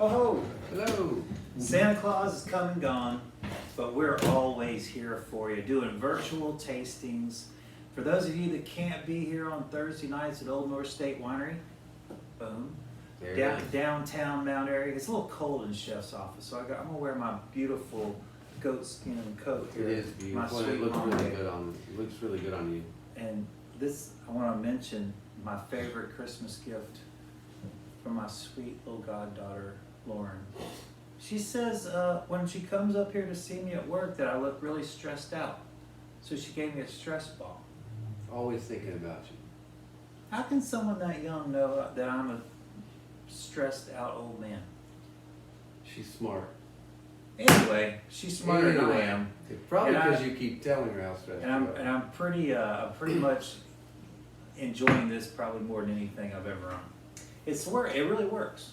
Oh, Hello. Santa Claus is come and gone, but we're always here for you, doing virtual tastings. For those of you that can't be here on Thursday nights at Old North State Winery, boom, downtown Mount Airy. It's a little cold in Chef's office, so I'm gonna wear my beautiful goatskin coat here. It is beautiful. And it looks really good on. It looks really good on you. And this, I want to mention my favorite Christmas gift from my sweet little goddaughter, Lauren. She says when she comes up here to see me at work that I look really stressed out. So she gave me a stress ball. Always thinking about you. How can someone that young know that I'm a stressed out old man? She's smart. Anyway, she's smarter than I am. Probably because you keep telling her how stressed you are. And I'm pretty much enjoying this probably more than anything I've ever owned. It really works.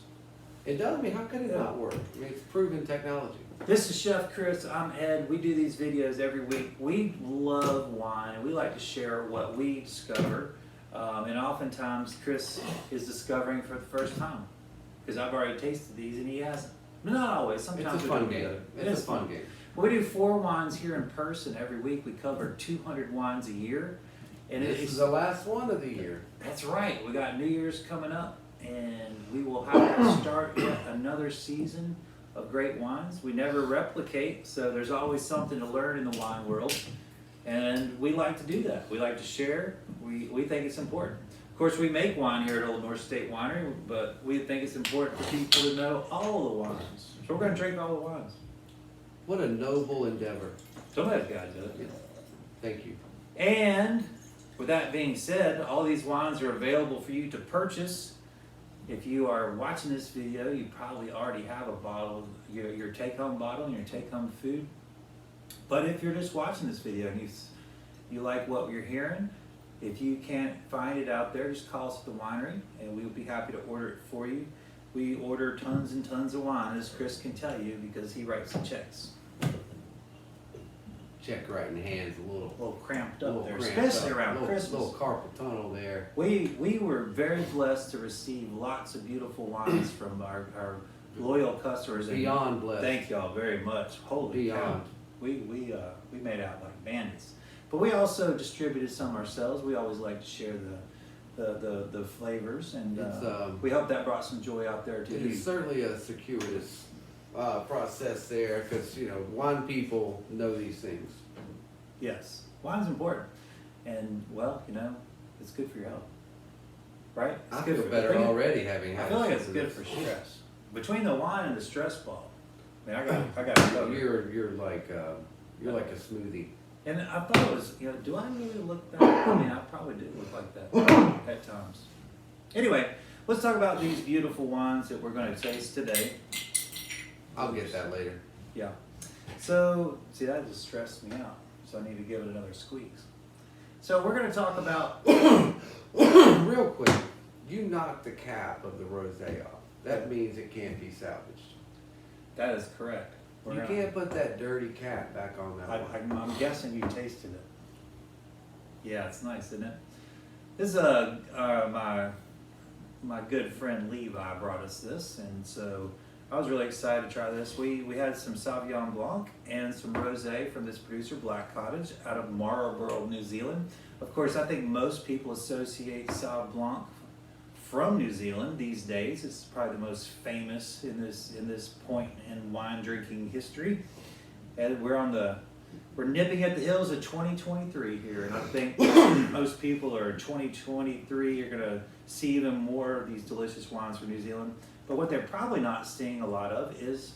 It does. I mean, how could it not work? I mean, it's proven technology. This is Chef Chris. I'm Ed. We do these videos every week. We love wine. We like to share what we discover. And oftentimes Chris is discovering for the first time because I've already tasted these and he hasn't. Not always. Sometimes it's a fun game. It's a fun game. We do 4 wines here in person every week. We cover 200 wines a year. And this is the last one of the year. That's right. We got New Year's coming up. And we will have to start yet another season of great wines. We never replicate, so there's always something to learn in the wine world. And we like to do that. We like to share. We think it's important. Of course, we make wine here at Old North State Winery, but we think it's important for people to know all the wines. So we're going to drink all the wines. What a noble endeavor. Somebody's got to do it. Yeah. Thank you. And with that being said, all these wines are available for you to purchase. If you are watching this video, you probably already have a bottle, your take-home bottle and your take-home food. But if you're just watching this video and you like what you're hearing, if you can't find it out there, just call us at the winery and we'll be happy to order it for you. We order tons and tons of wine, as Chris can tell you, because he writes the checks. Check writing hands a little cramped up there, especially around Christmas. Little carpal tunnel there. We were very blessed to receive lots of beautiful wines from our loyal customers. Beyond blessed. Thank y'all very much. Holy Beyond. cow. We made out like bandits. But we also distributed some ourselves. We always like to share the flavors, and we hope that brought some joy out there too. It is certainly a circuitous process there, because wine people know these things. Yes, wine's important, and well, it's good for your health, right? I feel better already having had. I feel like it's good for stress. Between the wine and the stress ball, I mean, I got to go. You're like a smoothie. And I thought it was, do I really look that? I mean, I probably do look like that at times. Anyway, let's talk about these beautiful wines that we're going to taste today. I'll get that later. Yeah. So, see, that just stressed me out. So I need to give it another squeeze. So we're going to talk about... Real quick, you knocked the cap of the rosé off. That means it can't be salvaged. That is correct. You can't put that dirty cap back on that one. I'm guessing you tasted it. Yeah, it's nice, isn't it? This is my good friend Levi brought us this, and so I was really excited to try this. We had some Sauvignon Blanc and some Rosé from this producer, Black Cottage, out of Marlborough, New Zealand. Of course, I think most people associate Sauv Blanc from New Zealand these days. It's probably the most famous in this point in wine drinking history. And we're nipping at the heels of 2023 here, and I think most people are 2023. You're gonna see even more of these delicious wines from New Zealand. But what they're probably not seeing a lot of is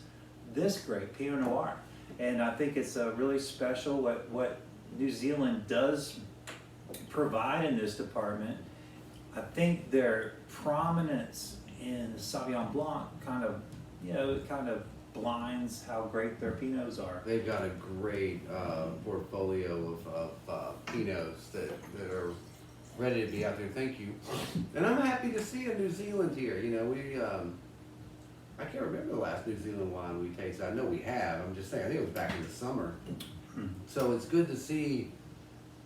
this grape, Pinot Noir. And I think it's really special what New Zealand does provide in this department. I think their prominence in Sauvignon Blanc kind of blinds how great their Pinots are. They've got a great portfolio of Pinots that are ready to be out there. Thank you. And I'm happy to see a New Zealand here. I can't remember the last New Zealand wine we tasted. I know we have. I'm just saying, I think it was back in the summer. So it's good to see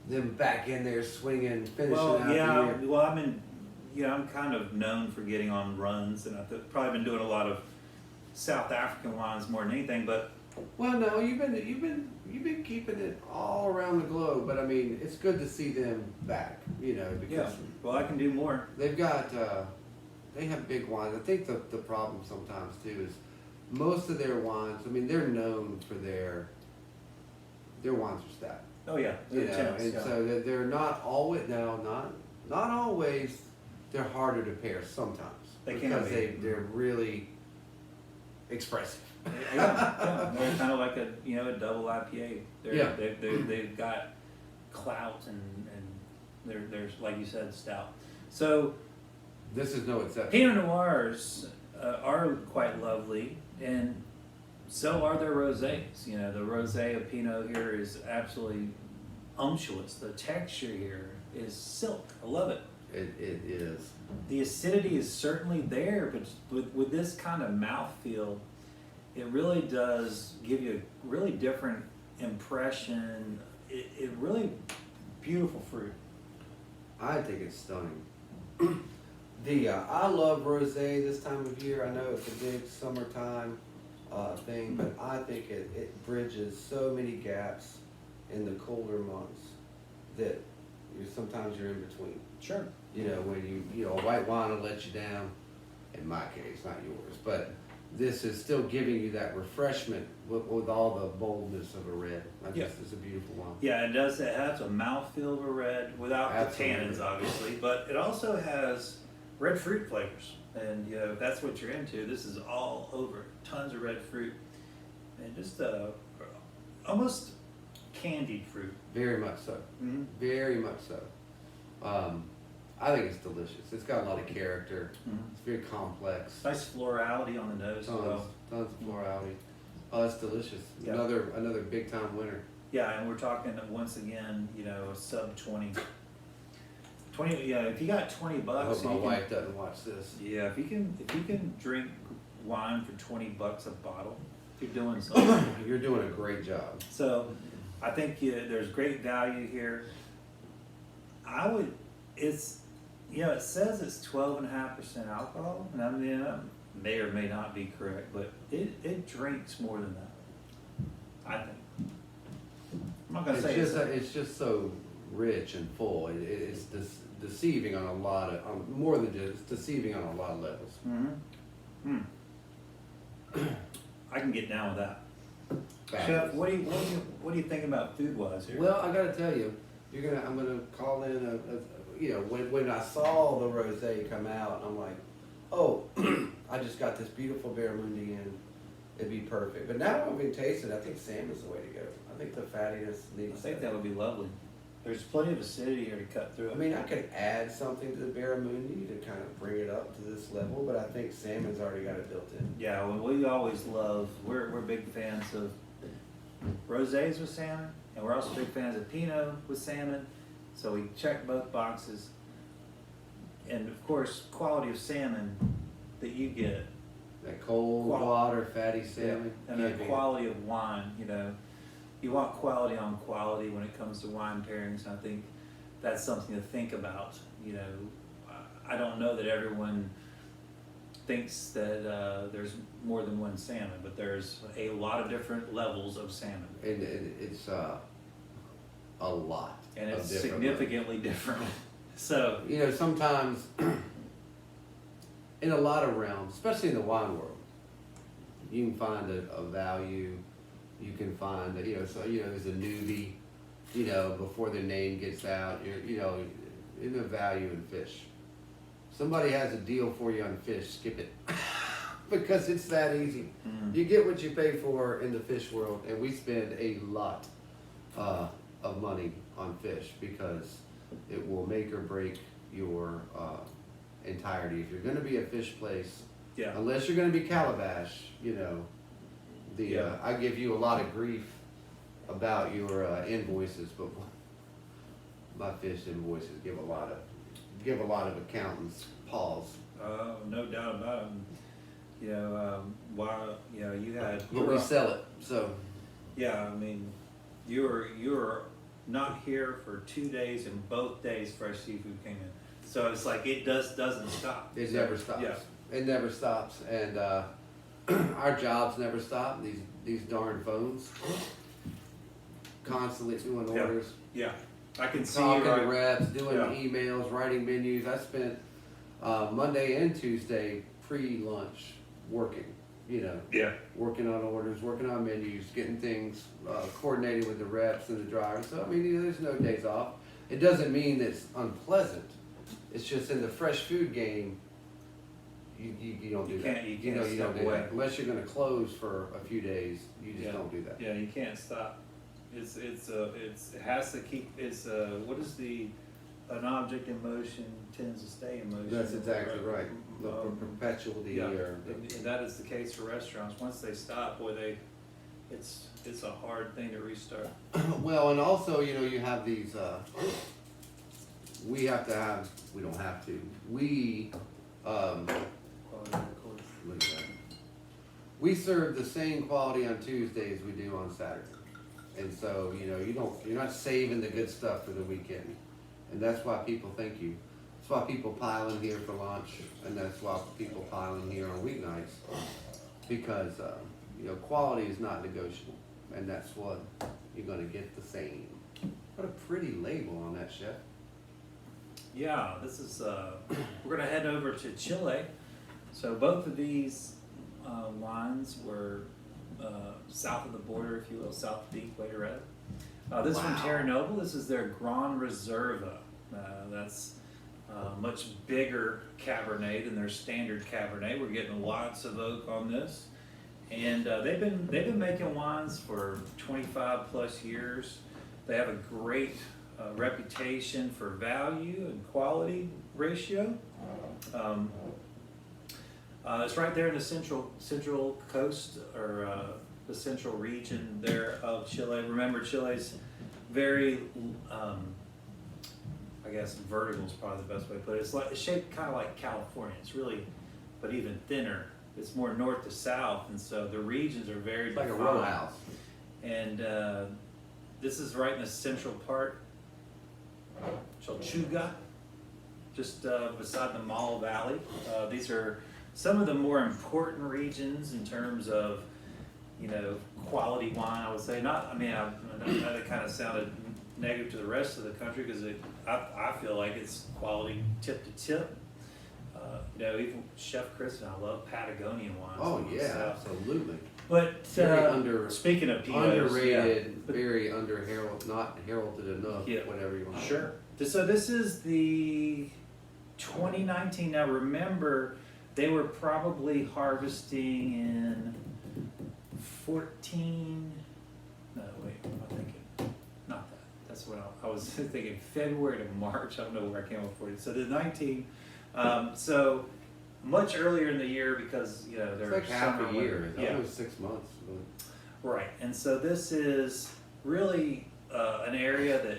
them back in there swinging, finishing out the year. Well, I'm kind of known for getting on runs, and I've probably been doing a lot of South African wines more than anything, but Well, no, you've been keeping it all around the globe, but I mean, it's good to see them back, you know, yeah. because Well, I can do more. they've got they have big wines. I think the problem sometimes too is most of their wines. I mean, they're known for their wines are stout. Oh yeah, You they're know, intense, and yeah. so they're not always not always. They're harder to pair sometimes They can because be. they're really expressive. Yeah, they're kind of like a double IPA. Yeah. They've got clout and they're like you said stout. So This is no exception. Pinot Noirs are quite lovely, and so are their rosés. You know, the rosé of Pinot here is absolutely unctuous. The texture here is silk. I love it. It is. The acidity is certainly there, but with this kind of mouthfeel, it really does give you a really different impression. It really beautiful fruit. I think it's stunning. I love rosé this time of year. I know it's a big summertime thing, but I think it bridges so many gaps in the colder months that sometimes you're in between. Sure. You know, when a white wine will let you down, in my case, not yours, but this is still giving you that refreshment with all the boldness of a red. It's a beautiful wine. Yeah, it does. It has a mouthfeel of a red without Absolutely. the tannins, obviously, but it also has red fruit flavors. And if that's what you're into, this is all over. Tons of red fruit and just almost candied fruit. Very much so. Mm-hmm. Very much so. I think it's delicious. It's got a lot of character. Mm-hmm. It's very complex. Nice florality on the nose as well. Tons of florality. Oh, it's delicious. Yeah. Another big time winner. Yeah, and we're talking once again, a sub 20. 20. Yeah, if you got $20, I hope my you can- wife doesn't watch this. Yeah, if you can drink wine for $20 a bottle, you're doing something. You're doing a great job. So, I think there's great value here. It says it's 12.5% alcohol, and I mean, I may or may not be correct, but it drinks more than that. I think. I'm not gonna say It's just so rich and full. It's deceiving on a lot of more than just deceiving on a lot of levels. Mm-hmm. I can get down with that. Fabulous. Chef, what do you think about food wise here? Well, I got to tell you, I'm gonna call in when I saw the rosé come out, I'm like, oh, I just got this beautiful barramundi in. It'd be perfect. But now I've been tasting, I think salmon's the way to go. I think the fattiness I needs. think that would be lovely. There's plenty of acidity here to cut through it. I mean, I could add something to the barramundi to kind of bring it up to this level, but I think salmon's already got it built in. Yeah, well, we always love. We're big fans of rosés with salmon, and we're also big fans of Pinot with salmon. So we check both boxes, and of course, quality of salmon that you get, That cold water, fatty salmon. and the quality of wine. You want quality on quality when it comes to wine pairings. And I think that's something to think about. I don't know that everyone thinks that there's more than one salmon, but there's a lot of different levels of salmon. And it's a lot. And of it's different significantly different. So, sometimes in a lot of realms, especially in the wine world, you can find a value. You can find there's a newbie, before their name gets out, in the value in fish. Somebody has a deal for you on fish, skip it. Because it's that easy. You get what you pay for in the fish world, and we spend a lot of money on fish because it will make or break your entirety. If you're going to be a fish place, unless you're going to be Calabash, I give you a lot of grief about your invoices, but my fish invoices give a lot of accountants pause. no doubt about it. You had. But we sell it, so. Yeah, I mean, you're not here for 2 days, and both days fresh seafood came in. So it's like it doesn't stop. It never stops. Yeah. It never stops, and our jobs never stop. These darn phones, constantly doing Yeah. orders, Yeah, I can see talking you to right. reps, doing Yeah. emails, writing menus. I spent Monday and Tuesday pre-lunch working. You know, Yeah, working on orders, working on menus, getting things coordinated with the reps and the drivers. So I mean, there's no days off. It doesn't mean it's unpleasant. It's just in the fresh food game, you don't do You that. can't- you know, can't you don't step do away. that unless you're going to close for a few days. You just Yeah. don't do that. yeah, you can't stop. It has to keep. What is an object in motion tends to stay in motion. That's exactly right. The perpetuity Yeah, or and that is the case for restaurants. Once they stop, boy, it's a hard thing to restart. well, and also you have these. We don't have to. We Quality record. look at that. We serve the same quality on Tuesday as we do on Saturday. And so, you're not saving the good stuff for the weekend. And that's why people thank you. That's why people pile in here for lunch, and that's why people pile in here on weeknights. Because, quality is not negotiable. And that's what you're gonna get the same. What a pretty label on that, chef. Yeah, this is, we're gonna head over to Chile. So both of these wines were south of the border, if you will, south of the equator rather. This is from Wow. Terranoble. This is their Gran Reserva. That's much bigger Cabernet than their standard Cabernet. We're getting lots of oak on this. And they've been making wines for 25 plus years. They have a great reputation for value and quality ratio. It's right there in the central coast or the central region there of Chile. Remember, Chile's very, I guess, vertical is probably the best way to put it. It's shaped kind of like California. It's really, but even thinner. It's more north to south, and so the regions are very It's like a defined. row house. And this is right in the central part, Cholchuga, just beside the Mall Valley. These are some of the more important regions in terms of, quality wine, I would say. I know that kind of sounded negative to the rest of the country because I feel like it's quality tip to tip. Even Chef Chris and I love Patagonian wines. Oh from the yeah, south. absolutely. But speaking of Pinots, Underrated, yeah. very not heralded enough. Yeah. Whatever you want. Sure. So this is the 2019. Now remember, they were probably harvesting in 14. No, wait. Am I thinking? Not that. That's what I was thinking. February to March. I don't know where I came up with it. So the 19. So much earlier in the year because It's they're like half a year. It's Yeah. almost 6 months. Right, and so this is really an area that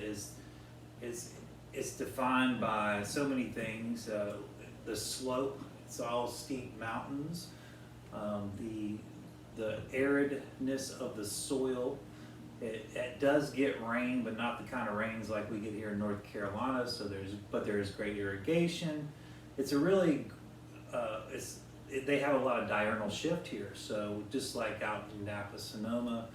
it's defined by so many things. The slope, it's all steep mountains. The aridness of the soil. It does get rain, but not the kind of rains like we get here in North Carolina. So there's great irrigation. It's a really they have a lot of diurnal shift here. So just like out in Napa, Sonoma,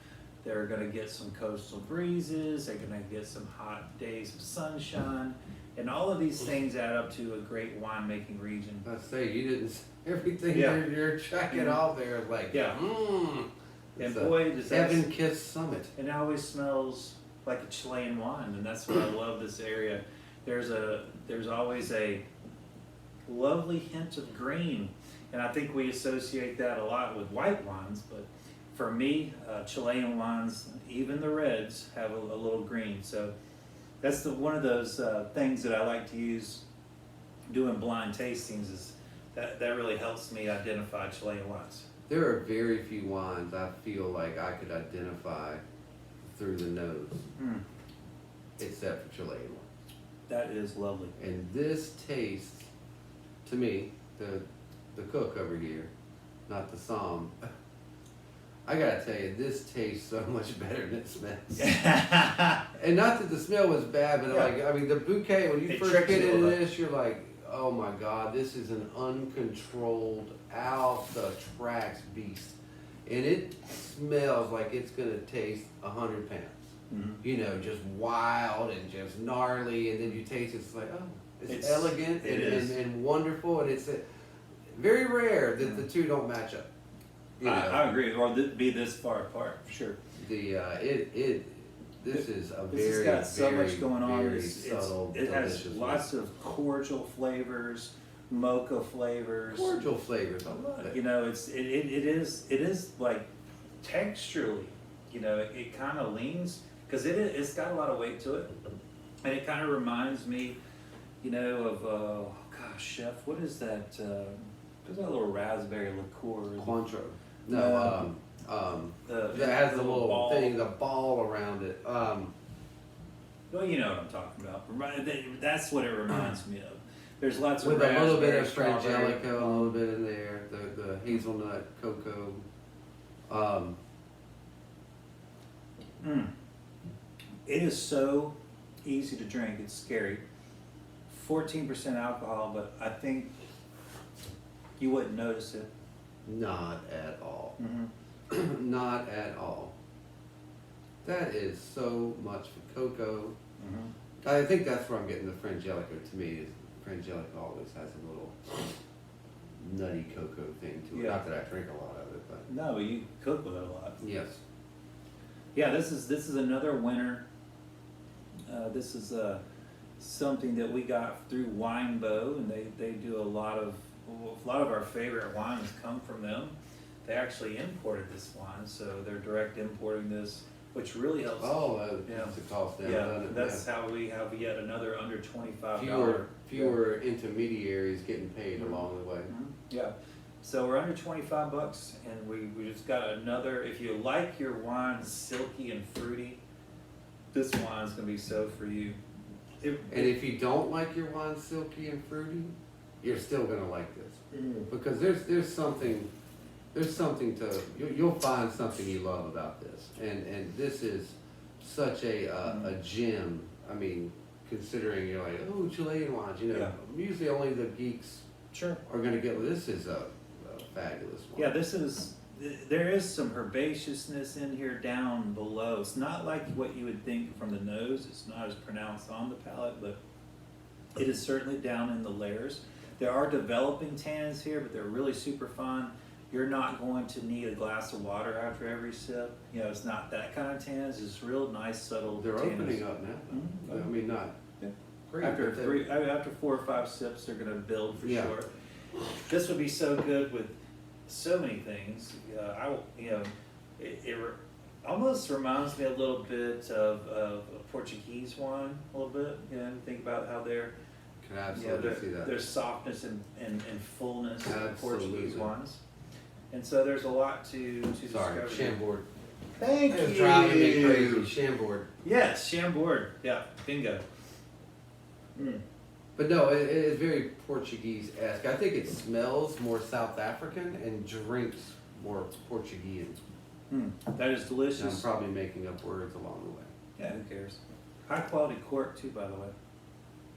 they're going to get some coastal breezes. They're going to get some hot days of sunshine, and all of these things add up to a great winemaking region. Let's say you didn't. Everything Yeah. you're checking off there is like Yeah. And And boy, does that heaven-kissed summit. and it always smells like a Chilean wine, and that's what I love this area. There's always a lovely hint of green, and I think we associate that a lot with white wines, but for me, Chilean wines, even the reds, have a little green. So that's one of those things that I like to use doing blind tastings. Is that really helps me identify Chilean wines. There are very few wines I feel like I could identify through the nose, except for Chilean wines. That is lovely. And this tastes, to me, the cook over here, not the som. I gotta tell you, this tastes so much better than it smells. And not that the smell was bad, but Yeah. the bouquet, when you It first tricks get you a into little. this, you're like, oh my God, this is an uncontrolled, out the tracks beast. And it smells like it's gonna taste 100 pounds. Mhm. You know, just wild and just gnarly, and then you taste it, it's like, oh, it's elegant and wonderful, and it's very rare that the two don't match up. You know? I agree, or be this far apart, for sure. This is a This has very, got so very, much going on. very subtle, It has delicious lots of cordial flavors, mocha flavors. cordial flavors. I love it. You know, it is like texturally, you know, it kind of leans because it's got a lot of weight to it, and it kind of reminds me, you know, of gosh, chef, what is that? There's that little raspberry liqueur. Cointreau. No, that has the little ball thing, the ball around it. Well, you know what I'm talking about. That's what it reminds me of. There's lots of With a little bit of strawberry. frangelico, a little bit in there, the hazelnut, cocoa. It is so easy to drink. It's scary. 14% alcohol, but I think you wouldn't notice it. Not at all. Mm-hmm. Not at all. That is so much for cocoa. Mm-hmm. I think that's where I'm getting the frangelico. To me, is frangelico always has a little nutty cocoa thing to it. Yeah. Not that I drink a lot of it, but No, you cook with it a lot. yes. Yeah, this is another winner. This is something that we got through Winebow, and they do a lot of our favorite wines come from them. They actually imported this wine, so they're direct importing this, which really helps. Oh, Yeah. that's the cost down. Yeah, doesn't it? that's how we have yet another under $25. Fewer intermediaries getting paid along the way. Mhm. Yeah. So we're under $25, and we just got another. If you like your wine silky and fruity, this wine's gonna be so for you. And if you don't like your wine silky and fruity, you're still gonna like this because there's something to you'll find something you love about this, and this is such a gem. I mean, considering you're like, oh, Chilean wines, you know, Yeah. usually only the geeks Sure. are gonna get. Well, this is a fabulous one. Yeah, there is some herbaceousness in here down below. It's not like what you would think from the nose. It's not as pronounced on the palate, but it is certainly down in the layers. There are developing tannins here, but they're really super fine. You're not going to need a glass of water after every sip. You know, it's not that kind of tannins. It's real nice, subtle They're tannins. opening up now. Mhm. I mean, not Yeah. great. After but they're- after 4 or 5 sips, they're going to build for Yeah. sure. This would be so good with so many things. It almost reminds me a little bit of a Portuguese wine, a little bit. You know, think about how Can absolutely see that. there's softness and fullness in Portuguese Absolutely. wines, and so there's a lot to Sorry, discover. Chambord. Thank It's you. driving me crazy. Chambord. Yes, Chambord. Yeah, bingo. But no, it is very Portuguese-esque. I think it smells more South African and drinks more Portuguese. That is And I'm delicious. probably making up words along the way. Yeah, who cares? High quality cork too, by the way.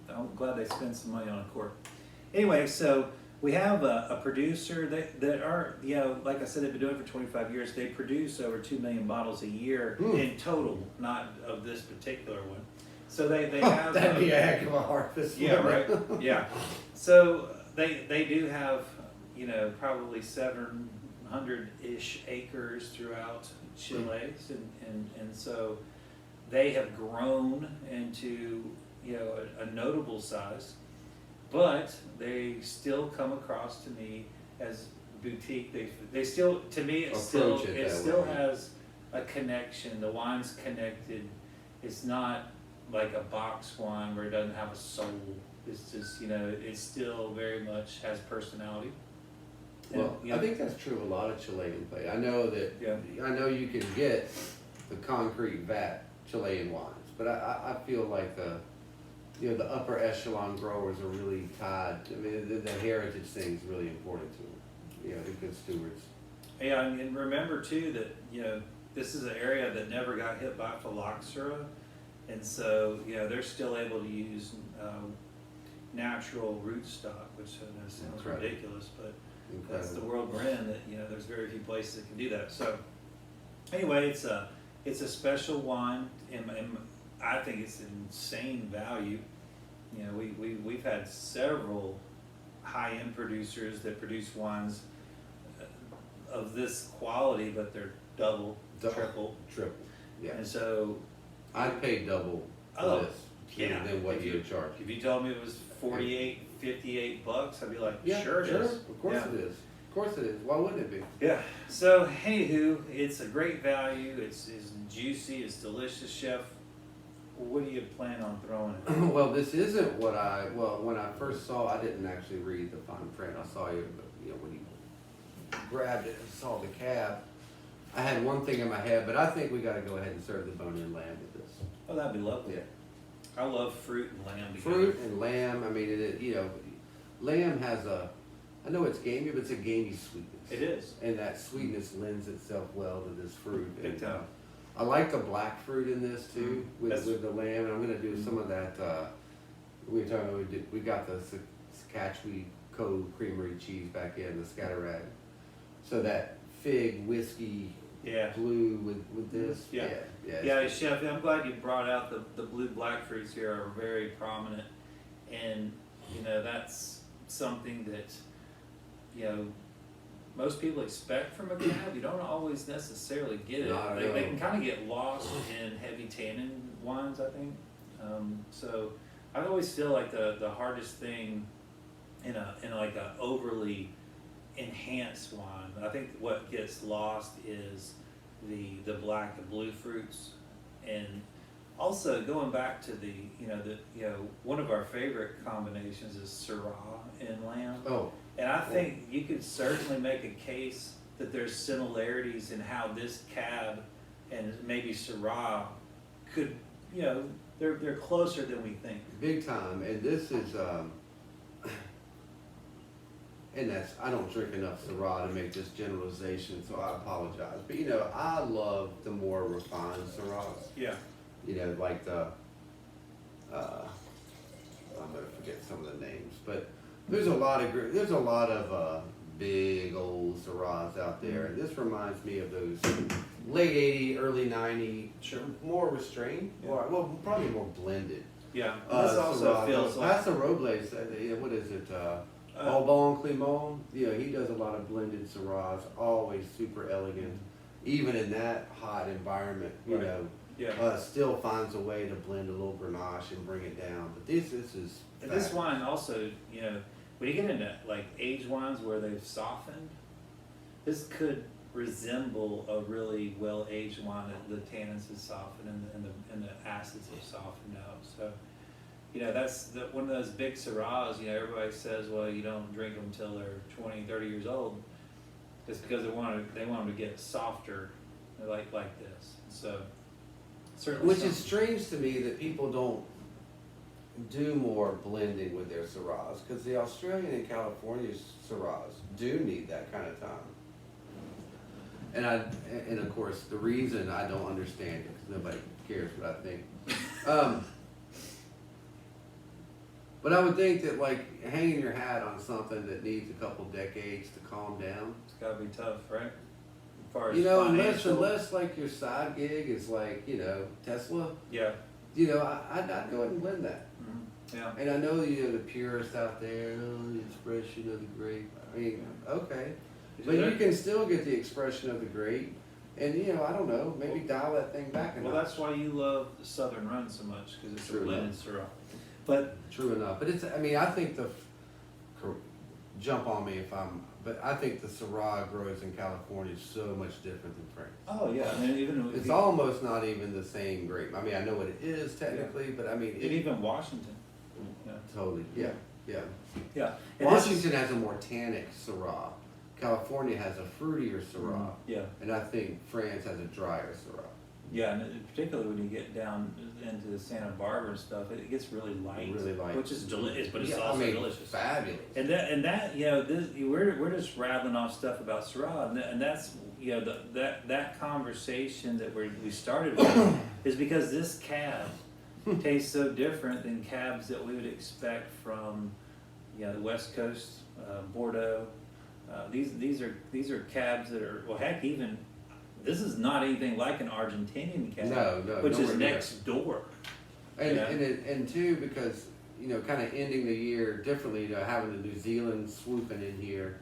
I'm glad they spent some money on a cork. Anyway, so we have a producer that are, you know, like I said, they've been doing it for 25 years. They produce over 2 million bottles a year in total, not of this particular one. So they have That'd be a heck of a harvest. yeah, right. Yeah. So they do have, you know, probably 700-ish acres throughout Chile, and so they have grown into, you know, a notable size, but they still come across to me as boutique. They still, to me, it still has a connection. The wine's connected. It's not like a box wine where it doesn't have a soul. It's just, you know, it still very much has personality. And, Well, you know, I think that's true of a lot of Chilean play. I know that. Yeah. I know you can get the concrete vat Chilean wines, but I feel like the upper echelon growers are really tied. I mean, the heritage thing is really important to them. You know, they're good stewards. Yeah, and remember too that, you know, this is an area that never got hit by phylloxera, and so, you know, they're still able to use natural rootstock, which sounds Incredible. ridiculous, but that's the Incredible. world we're in. That there's very few places that can do that. So anyway, it's a special wine, and I think it's an insane value. We've had several high-end producers that produce wines of this quality, but they're double, triple. Yeah. And so, I'd pay double for Oh, this yeah. than what If you you- would charge. if you told me it was $48, $58, I'd be like, Yeah, sure it is. Of course Yeah. it is. Of course it is. Why wouldn't it be? Yeah. So, anywho, it's a great value. It's juicy. It's delicious, Chef. What do you plan on throwing in? Well, this isn't what when I first saw, I didn't actually read the fine print. I saw you when you grabbed it and saw the cab. I had one thing in my head, but I think we got to go ahead and serve the bone-in lamb with this. Oh, that'd be lovely. Yeah. I love fruit and lamb together. Fruit and lamb. I mean, lamb has I know it's gamey, but it's a gamey sweetness. It is. And that sweetness lends itself well to this fruit. Big And, time. I like the black fruit in this too, That's- with the lamb, and I'm gonna do some of that. We were talking about we got the Scotchwee Cove Creamery cheese back in the Scatterrat, so that fig whiskey Yeah. blue with this. Yeah. Yeah. Yeah, Chef, I'm glad you brought out the blue black fruits here are very prominent. And, that's something that, most people expect from a cab. You don't always necessarily get it. Not at They all. can kind of get lost in heavy tannin wines, I think. So I always feel like the hardest thing in like a overly enhanced wine, I think what gets lost is the black and blue fruits. And also going back to one of our favorite combinations is Syrah and lamb. Oh, And I think you could certainly make a case that there's similarities in how this cab and maybe Syrah could, they're closer than we think. big time. And this is and I don't drink enough Syrah to make this generalization, so I apologize. But I love the more refined Syrahs. Yeah. Like the I'm gonna forget some of the names, but there's a lot of big old Syrahs out there, and this reminds me of those late '80s, early '90s, Sure. more restrained, Yeah. or probably more blended. Yeah. This also Syrah. feels like Terranoble, what is it? Au Bon Clément. He does a lot of blended Syrahs, always super elegant, even in that hot environment. yeah. Still finds a way to blend a little Grenache and bring it down. But this is And this wine also, when you get into like aged wines where they've softened, this could resemble a really well aged wine that the tannins have softened and the acids have softened out. So, that's one of those big Syrahs. Everybody says, well, you don't drink them until they're 20, 30 years old. It's because they want them to get softer, like this. So, certainly, which is strange to me that people don't do more blending with their Syrahs, because the Australian and California Syrahs do need that kind of time. And of course, the reason I don't understand it, because nobody cares what I think. But I would think that like hanging your hat on something that needs a couple decades to calm down. it's got to be tough, right? As far as Unless like your side gig is like Tesla. Yeah. I'd go ahead and blend that. Mm-hmm. Yeah. And I know the purists out there, the expression of the grape. I mean, okay, but you can still get the expression of the grape, and I don't know, maybe dial that thing back a Well, notch. that's why you love the Southern Run so much, because it's a True blended enough. Syrah. But True enough, but I think jump on me if but I think the Syrah grows in California is so much different than France. oh yeah, I mean even It's almost not even the same grape. I mean, I know what it is technically, but I mean, and even Washington. Yeah. totally, yeah. Yeah. And this is- Washington has a more tannic Syrah. California has a fruitier Syrah. Yeah. And I think France has a drier Syrah. Yeah, and particularly when you get down into the Santa Barbara and stuff, it gets really light. Really light. Which is delicious, but it's Yeah, also delicious. Fabulous. And that we're just rattling off stuff about Syrah, and that's that conversation that we started with is because this cab tastes so different than cabs that we would expect from, the West Coast, Bordeaux. These are cabs that are, well, heck, even this is not anything like an Argentinian cab, No, which is nowhere near. next door. And and two, because kind of ending the year differently, having the New Zealand swooping in here,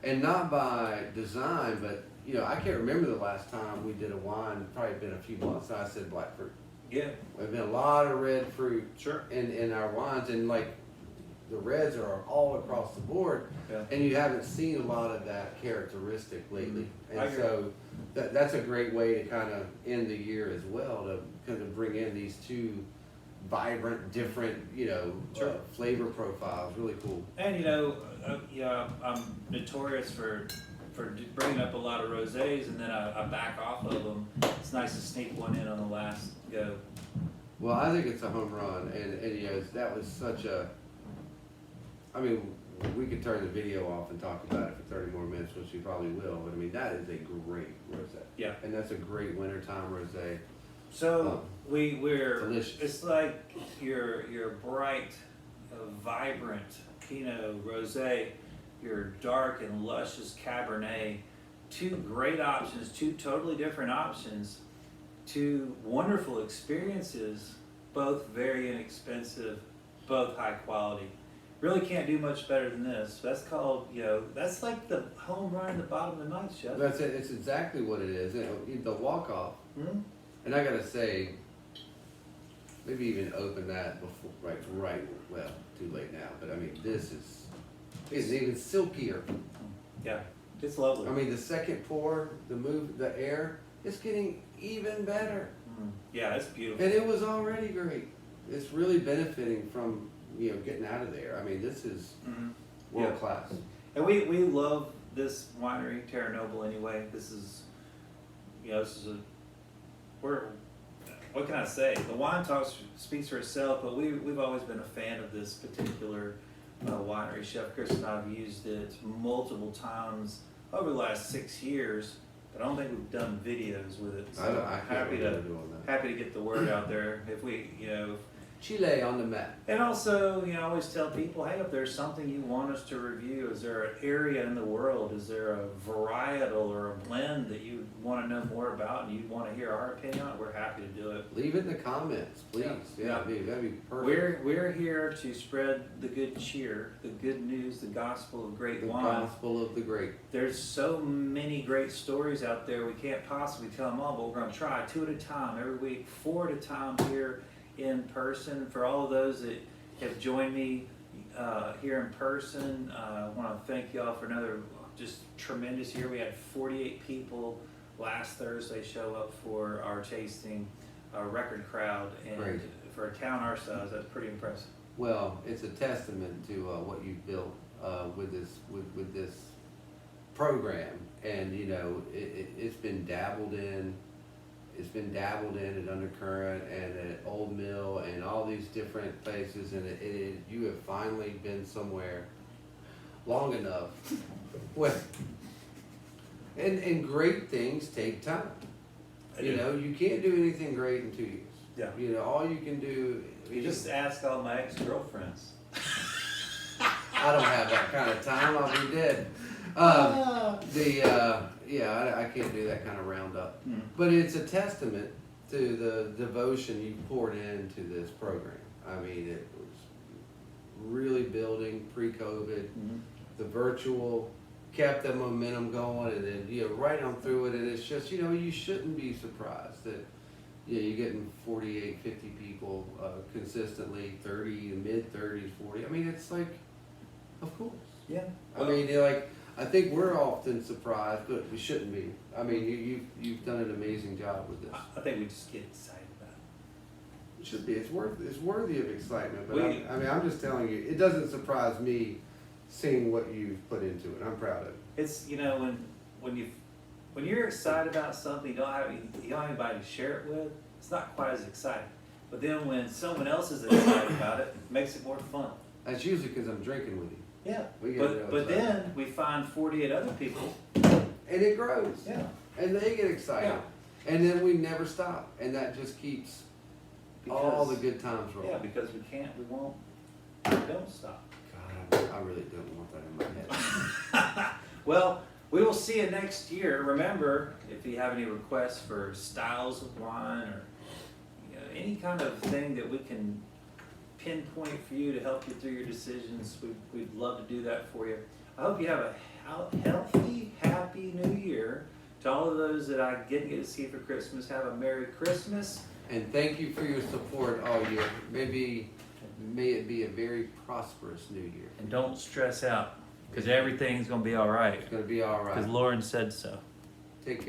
and not by design, but I can't remember the last time we did a wine. Probably been a few months. I said black fruit. Yeah, There's been a lot of red fruit sure. in our wines, and like the reds are all across the board, Yeah. and you haven't seen a lot of that characteristic lately. I And agree. so that's a great way to kind of end the year as well, to kind of bring in these two vibrant, different, Sure. flavor profiles. Really cool. And I'm notorious for bringing up a lot of rosés, and then I back off of them. It's nice to sneak one in on the last go. Well, I think it's a home run, and that was such a. I mean, we could turn the video off and talk about it for 30 more minutes, which we probably will. But I mean, that is a great rosé. Yeah. And that's a great wintertime rosé. So we're delicious. it's like your bright, vibrant Pinot Rosé, your dark and luscious Cabernet. Two great options, two totally different options, two wonderful experiences, both very inexpensive, both high quality. Really can't do much better than this. That's called, that's like the home run at the bottom of the ninth, Chef. That's it. It's exactly what it is. The walk off. Hmm? And I gotta say, maybe even open that before, right. Well, too late now. But I mean, this is even silkier. Yeah, it's lovely. I mean, the second pour, the air, it's getting even better. Yeah, it's beautiful. And it was already great. It's really benefiting from getting out of there. I mean, this is world class. And we love this winery, Terranoble, anyway. This is, what can I say? The wine speaks for itself, but we've always been a fan of this particular winery. Chef Chris and I have used it multiple times over the last 6 years, but I don't think we've done videos with it. So I can't remember doing that. happy to get the word out there. If we, Chile on the map. and also, I always tell people, hey, if there's something you want us to review, is there an area in the world, is there a varietal or a blend that you want to know more about and you want to hear our opinion on, we're happy to do it. Leave it in the comments, please. Yeah. That'd be perfect. We're here to spread the good cheer, the good news, the gospel of great The wine. gospel of the great. There's so many great stories out there, we can't possibly tell them all, but we're going to try 2 at a time every week, 4 at a time here in person. For all of those that have joined me here in person, I want to thank y'all for another just tremendous year. We had 48 people last Thursday show up for our tasting, a record crowd, and Great. for a town our size, that's pretty impressive. Well, it's a testament to what you've built with this program, and it's been dabbled in. It's been dabbled in at Undercurrent and at Old Mill and all these different places, and you have finally been somewhere long enough. And great things take time. You can't do anything great in 2 years. Yeah. All you can do. You just ask all my ex-girlfriends. I don't have that kind of time. I'll be dead. I can't do that kind of roundup. But it's a testament to the devotion you poured into this program. I mean, it was really building pre-COVID. The virtual kept the momentum going, and then right on through it. And it's just you shouldn't be surprised that you're getting 48, 50 people consistently, 30, mid-30s, 40. I mean, it's like, of course. Yeah. I mean, I think we're often surprised, but we shouldn't be. I mean, you've done an amazing job with this. I think we just get excited about it. It should be. It's worthy of excitement. But We- I'm just telling you, it doesn't surprise me seeing what you've put into it. I'm proud of it. It's when you're excited about something, you don't have anybody to share it with. It's not quite as exciting. But then when someone else is excited about it, it makes it more fun. That's usually because I'm drinking with you. Yeah. We get real But excited. then we find 48 other people. And it grows. Yeah. And they get excited. Yeah. And then we never stop. And that just keeps all the good times roll. Yeah, because we can't, we won't, we don't stop. God, I really don't want that in my head. Well, we will see you next year. Remember, if you have any requests for styles of wine or any kind of thing that we can pinpoint for you to help you through your decisions, we'd love to do that for you. I hope you have a healthy, happy New Year. To all of those that I didn't get to see for Christmas, have a Merry Christmas. And thank you for your support all year. May it be a very prosperous New Year. And don't stress out, because everything's going to be all right. It's going to be all right. Because Lauren said so. Take care.